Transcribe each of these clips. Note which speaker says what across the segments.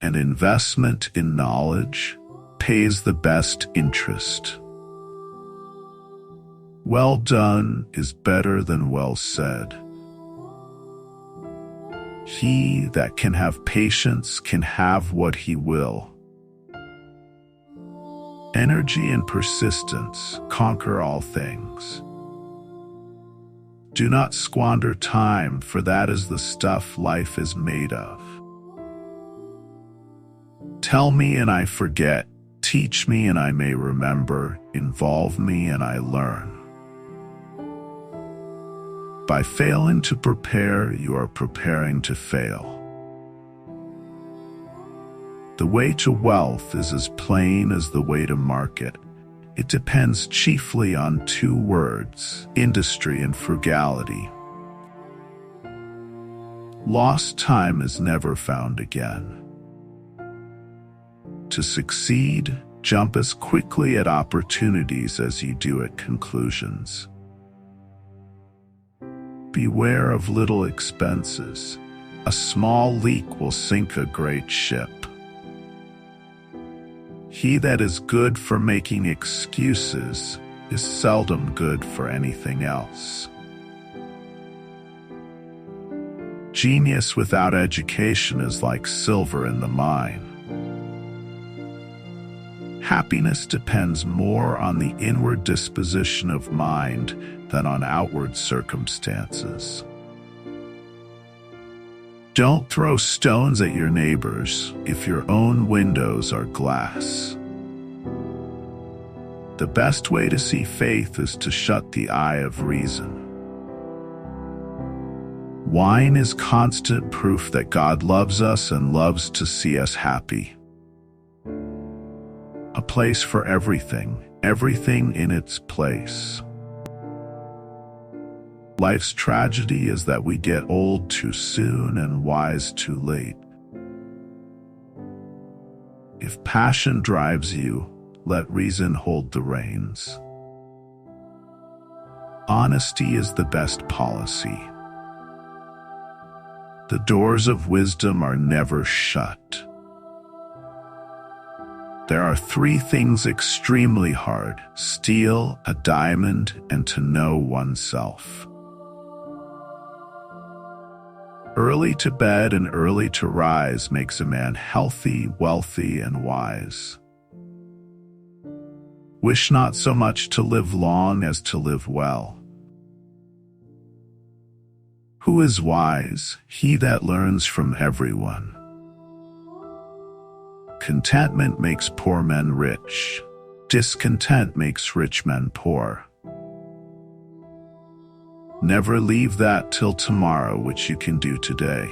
Speaker 1: and investment in knowledge pays the best interest. Well done is better than well said. He that can have patience can have what he will. Energy and persistence conquer all things. Do not squander time, for that is the stuff life is made of. Tell me and I forget, teach me and I may remember, involve me and I learn. By failing to prepare, you are preparing to fail. The way to wealth is as plain as the way to market. It depends chiefly on two words, industry and frugality. Lost time is never found again. To succeed, jump as quickly at opportunities as you do at conclusions. Beware of little expenses. A small leak will sink a great ship. He that is good for making excuses is seldom good for anything else. Genius without education is like silver in the mine. Happiness depends more on the inward disposition of mind than on outward circumstances. Don't throw stones at your neighbors if your own windows are glass. The best way to see faith is to shut the eye of reason. Wine is constant proof that God loves us and loves to see us happy. A place for everything, everything in its place. Life's tragedy is that we get old too soon and wise too late. If passion drives you, let reason hold the reins. Honesty is the best policy. The doors of wisdom are never shut. There are three things extremely hard: steal, a diamond, and to know oneself. Early to bed and early to rise makes a man healthy, wealthy, and wise. Wish not so much to live long as to live well. Who is wise? He that learns from everyone. Contentment makes poor men rich. Discontent makes rich men poor. Never leave that till tomorrow which you can do today.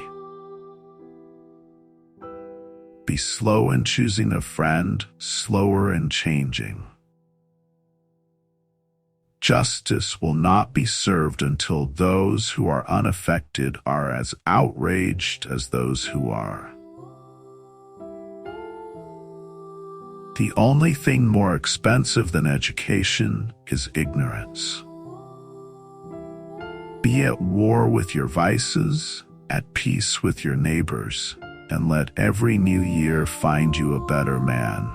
Speaker 1: Be slow in choosing a friend, slower in changing. Justice will not be served until those who are unaffected are as outraged as those who are. The only thing more expensive than education is ignorance. Be at war with your vices, at peace with your neighbors, and let every new year find you a better man.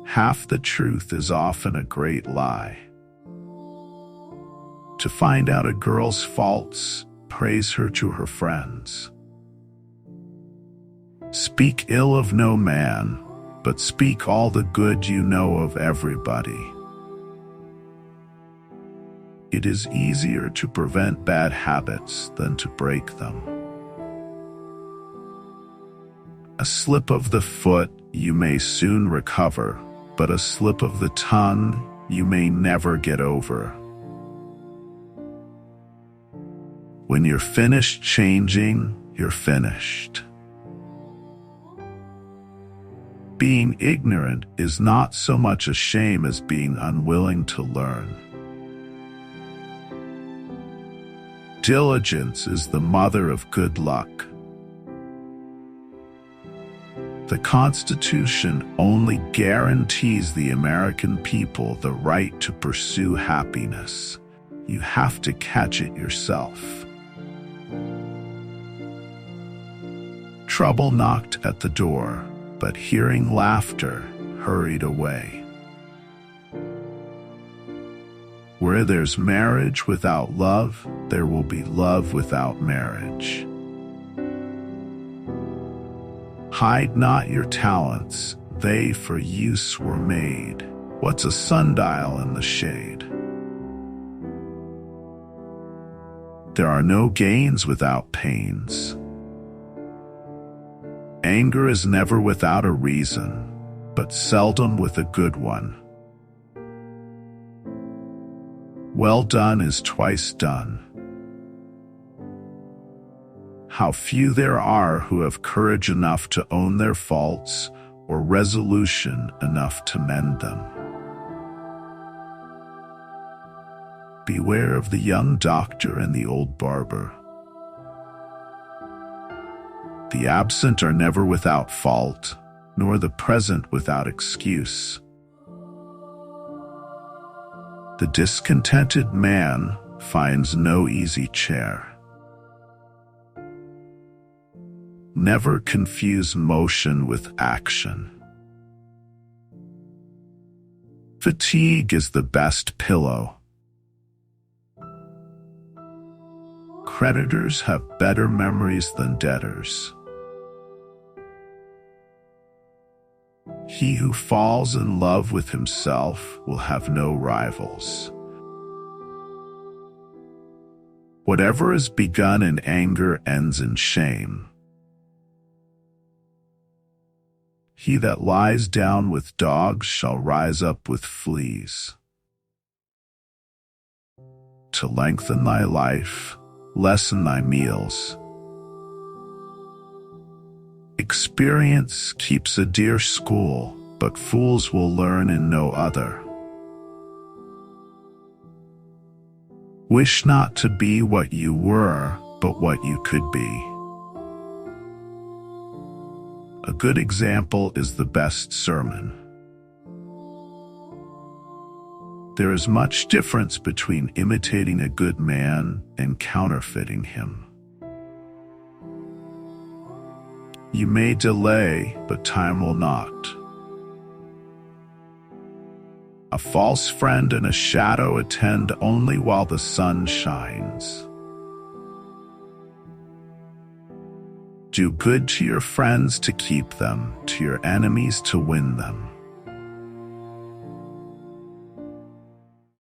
Speaker 1: Half the truth is often a great lie. To find out a girl's faults, praise her to her friends. Speak ill of no man, but speak all the good you know of everybody. It is easier to prevent bad habits than to break them. A slip of the foot you may soon recover, but a slip of the tongue you may never get over. When you're finished changing, you're finished. Being ignorant is not so much a shame as being unwilling to learn. Diligence is the mother of good luck. The Constitution only guarantees the American people the right to pursue happiness. You have to catch it yourself. trouble knocked at the door, but hearing laughter, hurried away. Where there's marriage without love, there will be love without marriage. Hide not your talents, they for use were made. What's a sundial in the shade? There are no gains without pains. Anger is never without a reason, but seldom with a good one. Well done is twice done. How few there are who have courage enough to own their faults or resolution enough to mend them. Beware of the young doctor and the old barber. The absent are never without fault, nor the present without excuse. The discontented man finds no easy chair. Never confuse motion with action. Fatigue is the best pillow. Creditors have better memories than debtors. He who falls in love with himself will have no rivals. Whatever is begun in anger ends in shame. He that lies down with dogs shall rise up with fleas. To lengthen thy life, lessen thy meals. Experience keeps a dear school, but fools will learn in no other. Wish not to be what you were, but what you could be. A good example is the best sermon. There is much difference between imitating a good man and counterfeiting him. You may delay, but time will not. A false friend and a shadow attend only while the sun shines. Do good to your friends to keep them, to your enemies to win them.